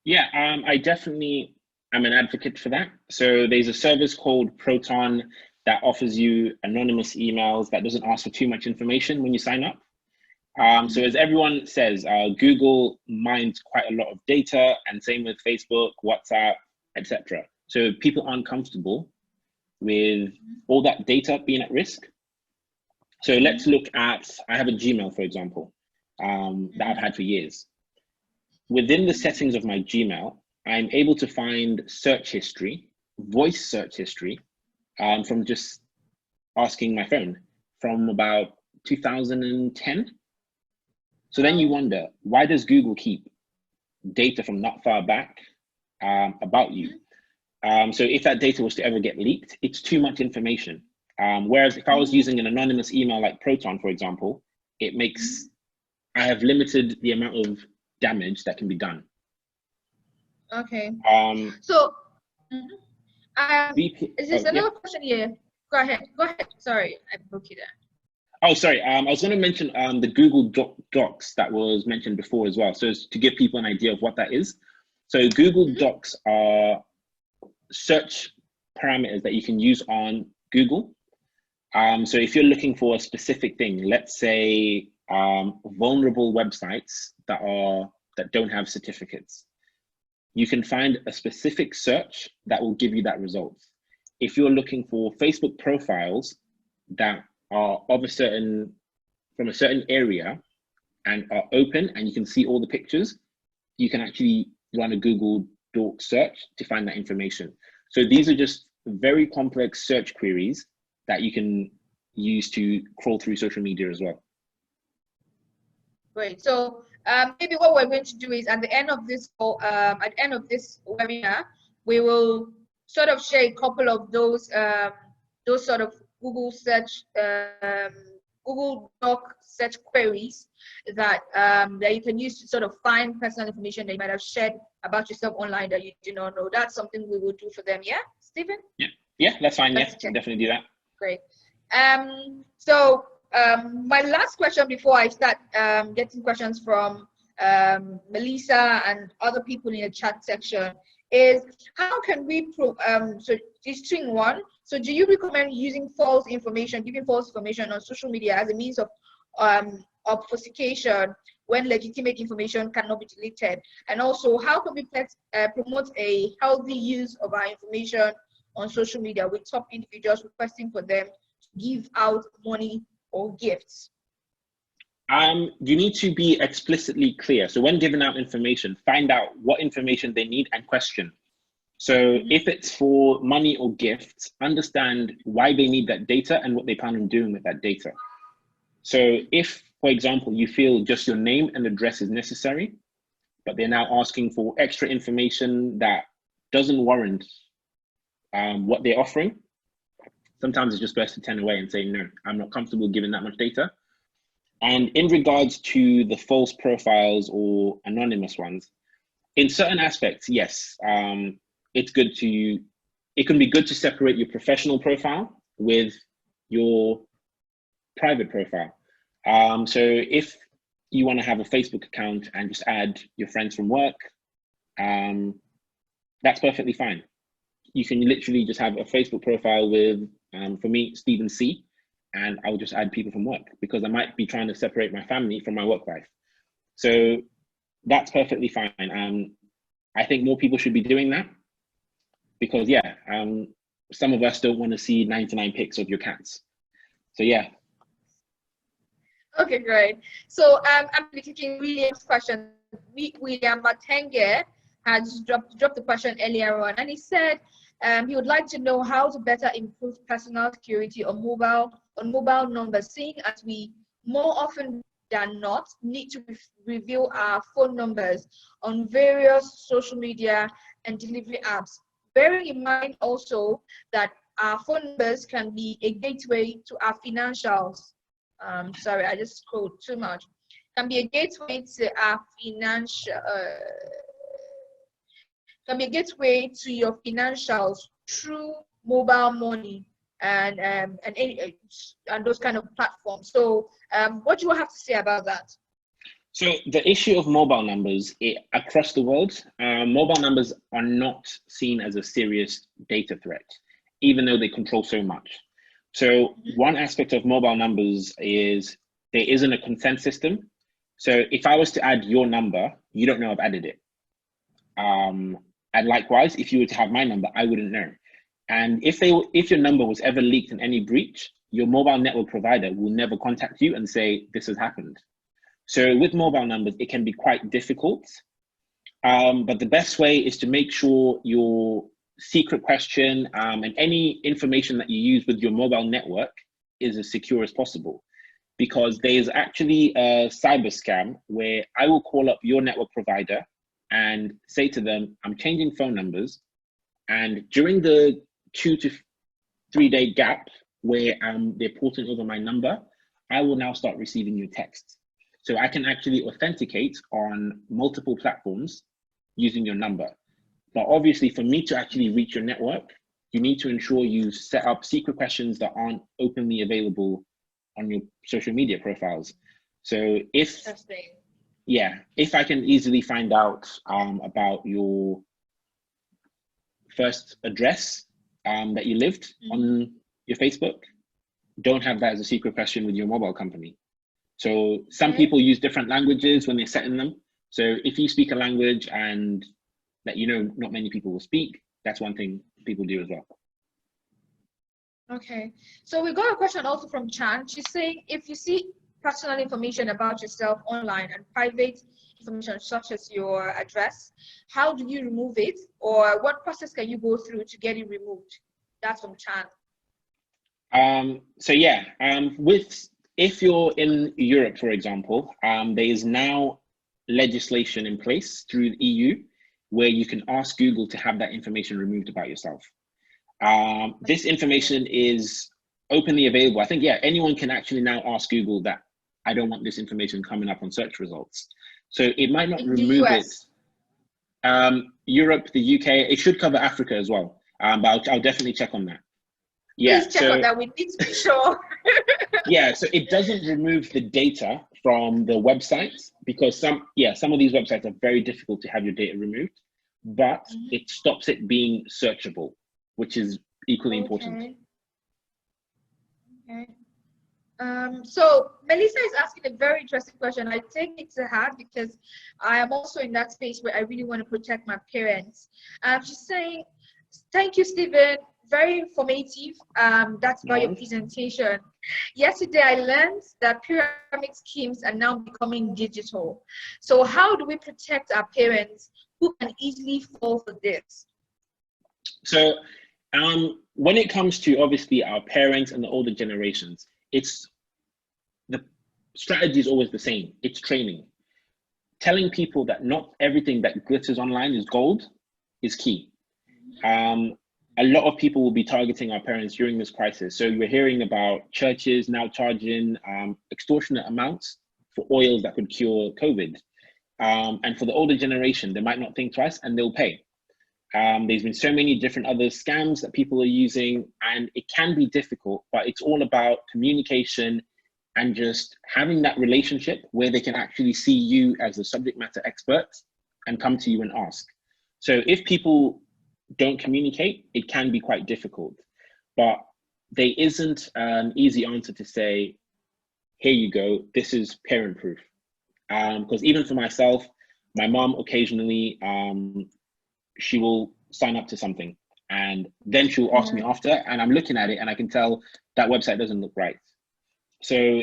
Speaker 2: Yeah, I definitely am an advocate for that. So there's a service called Proton that offers you anonymous emails that doesn't ask for too much information when you sign up. So as everyone says, Google mines quite a lot of data, and same with Facebook, WhatsApp, etc. So people aren't comfortable with all that data being at risk. So let's look at, I have a Gmail, for example, that I've had for years. Within the settings of my Gmail, I'm able to find search history, voice search history, from just asking my phone from about 2010. So then you wonder, why does Google keep data from not far back about you? So if that data was to ever get leaked, it's too much information. Whereas if I was using an anonymous email like Proton, for example, I have limited the amount of damage that can be done.
Speaker 1: Okay. So, is this another question here? Go ahead. Sorry, I broke you there.
Speaker 2: Oh, sorry. I was going to mention the Google Docs that was mentioned before as well. So to give people an idea of what that is. So Google Docs are search parameters that you can use on Google. So if you're looking for a specific thing, let's say vulnerable websites that don't have certificates, you can find a specific search that will give you that result. If you're looking for Facebook profiles that are of from a certain area and are open and you can see all the pictures, you can actually run a Google Doc search to find that information. So these are just very complex search queries that you can use to crawl through social media as well.
Speaker 1: Great. So maybe what we're going to do is at the end of this webinar, we will sort of share a couple of those sort of Google search, Google Doc search queries that you can use to sort of find personal information that you might have shared about yourself online that you do not know. That's something we will do for them. Yeah, Stephen?
Speaker 2: Yeah, that's fine. Yes, definitely do that.
Speaker 1: Great. So my last question before I start getting questions from Melissa and other people in the chat section is, how can we so this string one, so do you recommend using false information, giving false information on social media as a means of obfuscation when legitimate information cannot be deleted? And also, how can we promote a healthy use of our information on social media with top individuals requesting for them to give out money or gifts?
Speaker 2: You need to be explicitly clear. So when giving out information, find out what information they need and question. So if it's for money or gifts, understand why they need that data and what they plan on doing with that data. So if, for example, you feel just your name and address is necessary, but they're now asking for extra information that doesn't warrant what they're offering, sometimes it's just best to turn away and say, no, I'm not comfortable giving that much data. And in regards to the false profiles or anonymous ones, in certain aspects, yes, it can be good to separate your professional profile with your private profile. So if you want to have a Facebook account and just add your friends from work, that's perfectly fine. You can literally just have a Facebook profile with, for me, Stephen C, and I will just add people from work because I might be trying to separate my family from my work life. So that's perfectly fine. I think more people should be doing that because yeah, some of us don't want to see 99 pics of your cats. So yeah.
Speaker 1: Okay, great. So I'm taking William's question. William Matenge has dropped the question earlier on, and he said he would like to know how to better improve personal security on mobile numbers, seeing as we more often than not need to reveal our phone numbers on various social media and delivery apps. Bearing in mind also that our phone numbers can be a gateway to our financials. Sorry, I just scrolled too much. Can be a gateway to our financial, can be a gateway to your financials through mobile money and those kind of platforms. So, what do you have to say about that?
Speaker 2: So the issue of mobile numbers across the world, mobile numbers are not seen as a serious data threat, even though they control so much. So one aspect of mobile numbers is there isn't a consent system. So if I was to add your number, you don't know I've added it. And likewise, if you were to have my number, I wouldn't know. And if your number was ever leaked in any breach, your mobile network provider will never contact you and say, this has happened. So with mobile numbers, it can be quite difficult. But the best way is to make sure your secret question and any information that you use with your mobile network is as secure as possible. Because there's actually a cyber scam where I will call up your network provider and say to them, I'm changing phone numbers. And during the 2 to 3 day gap where they're porting over my number, I will now start receiving your texts. So I can actually authenticate on multiple platforms using your number. But obviously for me to actually reach your network, you need to ensure you set up secret questions that aren't openly available on your social media profiles. So if I can easily find out about your first address that you lived on your Facebook, don't have that as a secret question with your mobile company. So some people use different languages when they're setting them. So if you speak a language and that you know not many people will speak, that's one thing people do as well.
Speaker 1: Okay, so we got a question also from Chan. She's saying, if you see personal information about yourself online and private information such as your address, how do you remove it, or what process can you go through to get it removed? That's from Chan.
Speaker 2: So yeah, if you're in Europe, for example, there is now legislation in place through the EU where you can ask Google to have that information removed about yourself. This information is openly available. I think, yeah, anyone can actually now ask Google that I don't want this information coming up on search results. So it might not remove it. Europe, the UK, it should cover Africa as well. But I'll definitely check on that. Yeah,
Speaker 1: please check on that. We need to be sure.
Speaker 2: Yeah, so it doesn't remove the data from the websites because some of these websites are very difficult to have your data removed, but it stops it being searchable, which is equally important.
Speaker 1: Okay. So Melissa is asking a very interesting question. I take it to heart because I am also in that space where I really want to protect my parents. She's saying, thank you, Stephen. Very informative. That's about your presentation. Yesterday, I learned that pyramid schemes are now becoming digital. So how do we protect our parents who can easily fall for this?
Speaker 2: So when it comes to obviously our parents and the older generations, the strategy is always the same. It's training. Telling people that not everything that glitters online is gold is key. A lot of people will be targeting our parents during this crisis. So we're hearing about churches now charging extortionate amounts for oils that could cure COVID. And for the older generation, they might not think twice and they'll pay. There's been so many different other scams that people are using, and it can be difficult, but it's all about communication and just having that relationship where they can actually see you as a subject matter expert and come to you and ask. So if people don't communicate, it can be quite difficult, but there isn't an easy answer to say, here you go, this is parent proof. Because even for myself, my mom occasionally she will sign up to something, and then she'll ask me after, and I'm looking at it and I can tell that website doesn't look right. So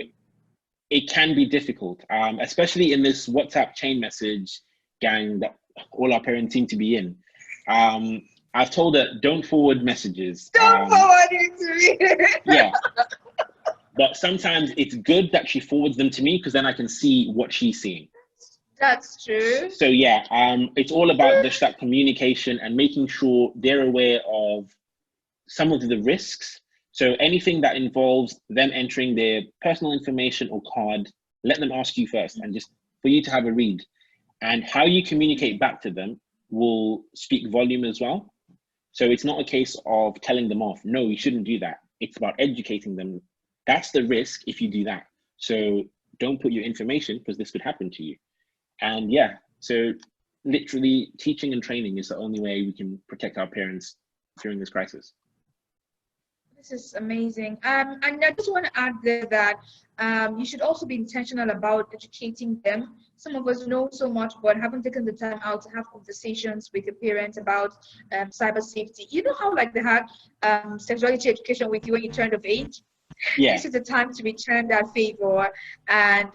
Speaker 2: it can be difficult, especially in this WhatsApp chain message gang that all our parents seem to be in. I've told her, don't forward messages.
Speaker 1: Don't forward it to me.
Speaker 2: Yeah. But sometimes it's good that she forwards them to me, because then I can see what she's seeing.
Speaker 1: That's true.
Speaker 2: So yeah, it's all about just that communication and making sure they're aware of some of the risks. So anything that involves them entering their personal information or card, let them ask you first, and just for you to have a read. And how you communicate back to them will speak volume as well. So it's not a case of telling them off. No, you shouldn't do that. It's about educating them. That's the risk if you do that. So don't put your information, because this could happen to you. And yeah, so literally teaching and training is the only way we can protect our parents during this crisis.
Speaker 1: This is amazing. And I just want to add there that you should also be intentional about educating them. Some of us know so much, but haven't taken the time out to have conversations with your parents about cyber safety. You know how like they had sexuality education with you when you turned of age?
Speaker 2: Yeah.
Speaker 1: This is the time to return that favor and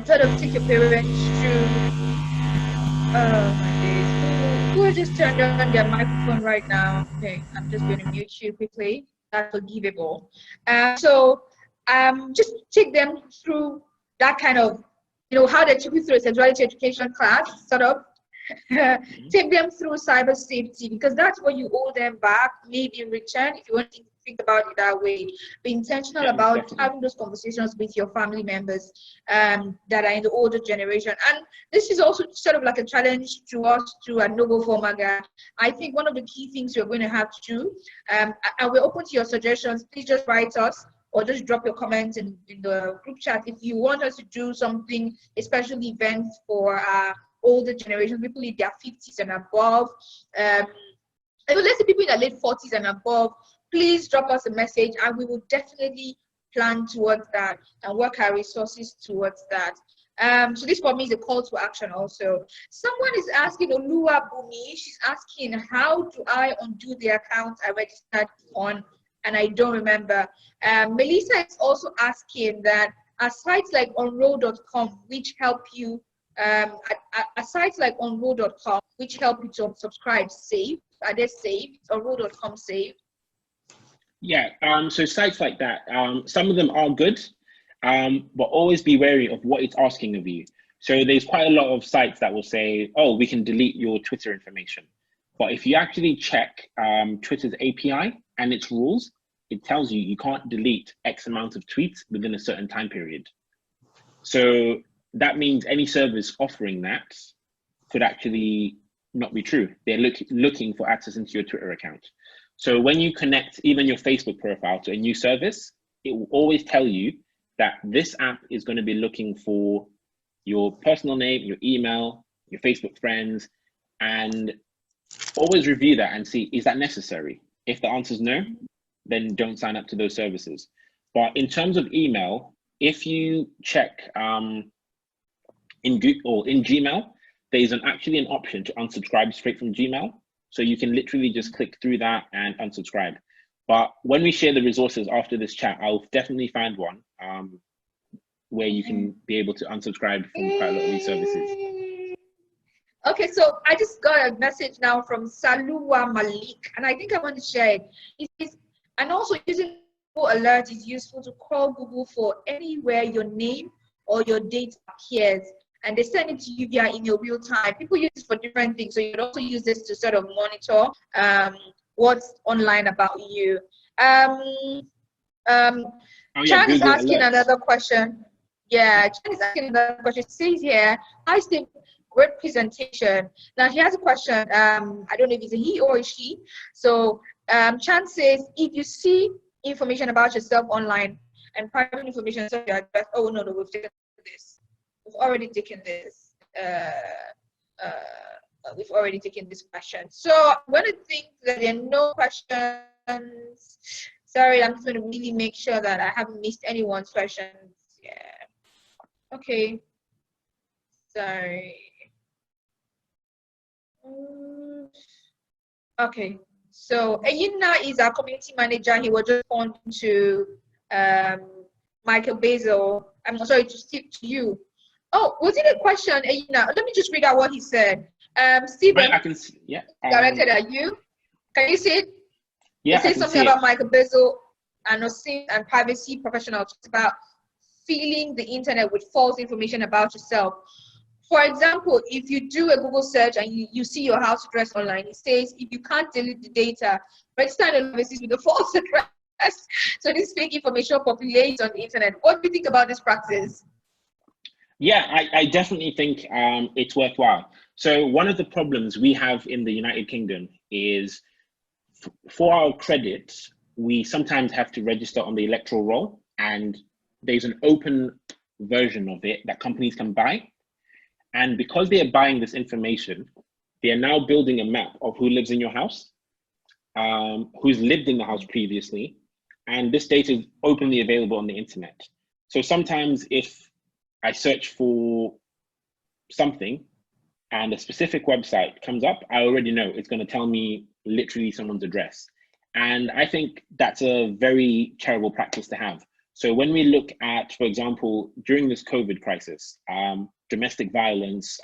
Speaker 1: sort of take your parents through. Oh my days. Who just turned on their microphone right now? Okay, I'm just going to mute you quickly. That's forgivable. So just take them through that kind of, you know, how they took you through a sexuality education class, sort of. Take them through cyber safety, because that's what you owe them back, maybe in return, if you want to think about it that way. Be intentional about
Speaker 2: definitely
Speaker 1: having those conversations with your family members that are in the older generation. And this is also sort of like a challenge to us to at Novo for Vaga. I think one of the key things we're going to have to do, and we're open to your suggestions, please just write us or just drop your comments in the group chat if you want us to do something, especially events for older generation, people in their 50s and above. Let's say people in their late 40s and above, please drop us a message and we will definitely plan towards that and work our resources towards that. So this for me is a call to action also. Someone is asking, Olua Bumi, she's asking, how do I undo the account I registered on and I don't remember? Melissa is also asking that are sites like onroll.com which help you sites like onroll.com which help you to subscribe safe? Are they safe? Is onroll.com safe?
Speaker 2: Yeah, so sites like that, some of them are good, but always be wary of what it's asking of you. So there's quite a lot of sites that will say, oh, we can delete your Twitter information. But if you actually check Twitter's API and its rules, it tells you you can't delete X amount of tweets within a certain time period. So that means any service offering that could actually not be true. They're looking for access into your Twitter account. So when you connect even your Facebook profile to a new service, it will always tell you that this app is going to be looking for your personal name, your email, your Facebook friends, and always review that and see, is that necessary? If the answer is no, then don't sign up to those services. But in terms of email, if you check in Gmail, there's actually an option to unsubscribe straight from Gmail. So you can literally just click through that and unsubscribe. But when we share the resources after this chat, I'll definitely find one where you can be able to unsubscribe from quite a lot of these services.
Speaker 1: Okay, so I just got a message now from Saluwa Malik, and I think I want to share it. It says, and also using Google Alert is useful to call Google for anywhere your name or your date appears, and they send it to you via email real time. People use this for different things, so you could also use this to sort of monitor what's online about you. Chan is asking another question. Yeah, Chan is asking another question. It says here, hi Steve, great presentation. Now he has a question. I don't know if it's a he or a she. So Chan says, if you see information about yourself online and private information such as address, oh no, we've taken this. We've already taken this. We've already taken this question. So I'm going to think that there are no questions. Sorry, I'm just going to really make sure that I haven't missed anyone's questions. Yeah. Okay. Sorry. Okay. So Eyina is our community manager. He was just on to Michael Basil. I'm sorry to stick to you. Oh, was it a question, Eyina? Let me just read out what he said. Stephen,
Speaker 2: Right, I can see, yeah.
Speaker 1: directed at you. Can you see it?
Speaker 2: Yeah,
Speaker 1: It
Speaker 2: I
Speaker 1: says
Speaker 2: can
Speaker 1: something
Speaker 2: see it.
Speaker 1: about Michael Basil, an OSINT and privacy professional. It's about filling the internet with false information about yourself. For example, if you do a Google search and you see your house address online, it says if you can't delete the data, register an overseas with a false address. So this fake information populates on the internet. What do you think about this practice?
Speaker 2: Yeah, I definitely think it's worthwhile. So one of the problems we have in the United Kingdom is for our credits, we sometimes have to register on the electoral roll, and there's an open version of it that companies can buy. And because they are buying this information, they are now building a map of who lives in your house, who's lived in the house previously, and this data is openly available on the internet. So sometimes if I search for something and a specific website comes up, I already know it's going to tell me literally someone's address. And I think that's a very terrible practice to have. So when we look at, for example, during this COVID crisis, domestic violence,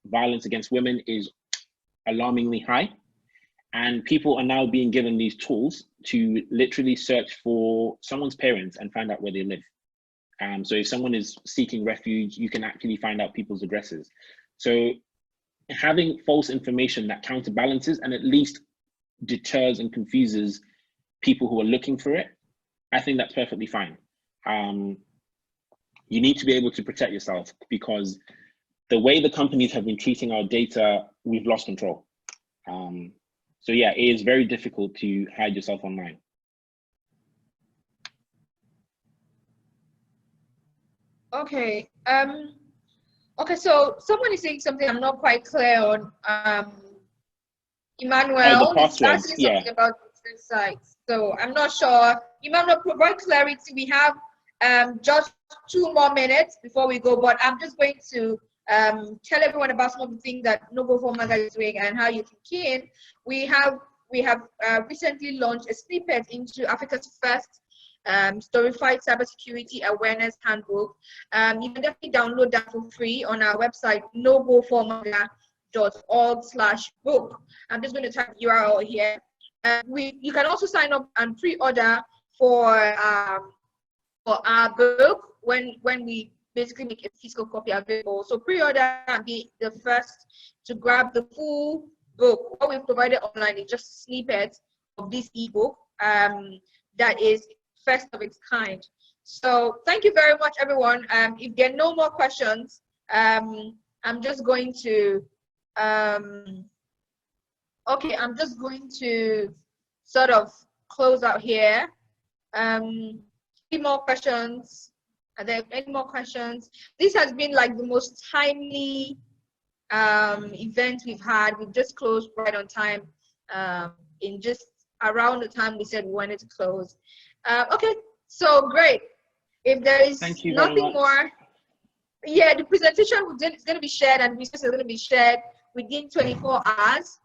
Speaker 2: violence against women is alarmingly high. And people are now being given these tools to literally search for someone's parents and find out where they live. So if someone is seeking refuge, you can actually find out people's addresses. So having false information that counterbalances and at least deters and confuses people who are looking for it, I think that's perfectly fine. You need to be able to protect yourself, because the way the companies have been treating our data, we've lost control. So yeah, it is very difficult to hide yourself online.
Speaker 1: Okay. Okay, so someone is saying something I'm not quite clear on.
Speaker 2: Oh, the
Speaker 1: Emmanuel is
Speaker 2: passwords,
Speaker 1: asking
Speaker 2: yeah.
Speaker 1: something about different sites. So I'm not sure. Emmanuel, provide clarity. We have just 2 more minutes before we go, but I'm just going to tell everyone about some of the things that No4 Vaga is doing and how you can key in. We have recently launched a snippet into Africa's first Storified Cybersecurity Awareness Handbook. You can definitely download that for free on our website, no4vaga.org/book. I'm just going to type the URL here. You can also sign up and pre-order for our book when we basically make a physical copy available. So pre-order and be the first to grab the full book. What we've provided online is just snippets of this ebook that is first of its kind. So thank you very much, everyone. If there are no more questions, I'm just going to okay, I'm just going to sort of close out here. Any more questions? Are there any more questions? This has been like the most timely event we've had. We've just closed right on time, in just around the time we said we wanted to close. Okay, so great. If there is nothing more, yeah, the presentation is going to be shared and resources are going to be shared within 24 hours.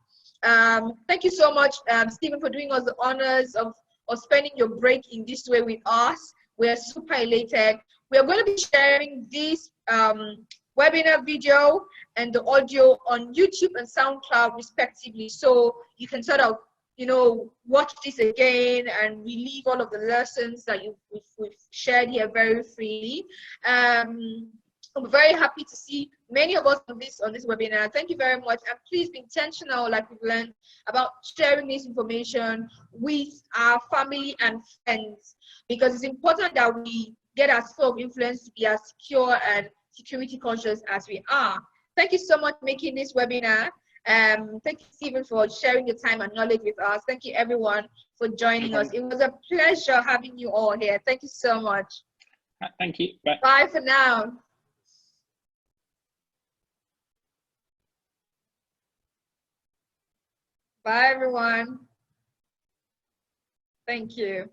Speaker 1: Thank you so much, Stephen, for doing us the honors of spending your break in this way with us. We're super elated. We are going to be sharing this webinar video and the audio on YouTube and SoundCloud respectively, so you can sort of, you know, watch this again and relive all of the lessons that we've shared here very freely. I'm very happy to see many of us on this webinar. Thank you very much, and please be intentional, like we've learned, about sharing this information with our family and friends, because it's important that we get our sphere of influence to be as secure and security conscious as we are. Thank you so much for making this webinar. Thank you, Stephen, for sharing your time and knowledge with us. Thank you, everyone, for joining us. It was a pleasure having you all here. Thank you so much.
Speaker 2: Thank you. Bye.
Speaker 1: Bye for now. Bye, everyone. Thank you.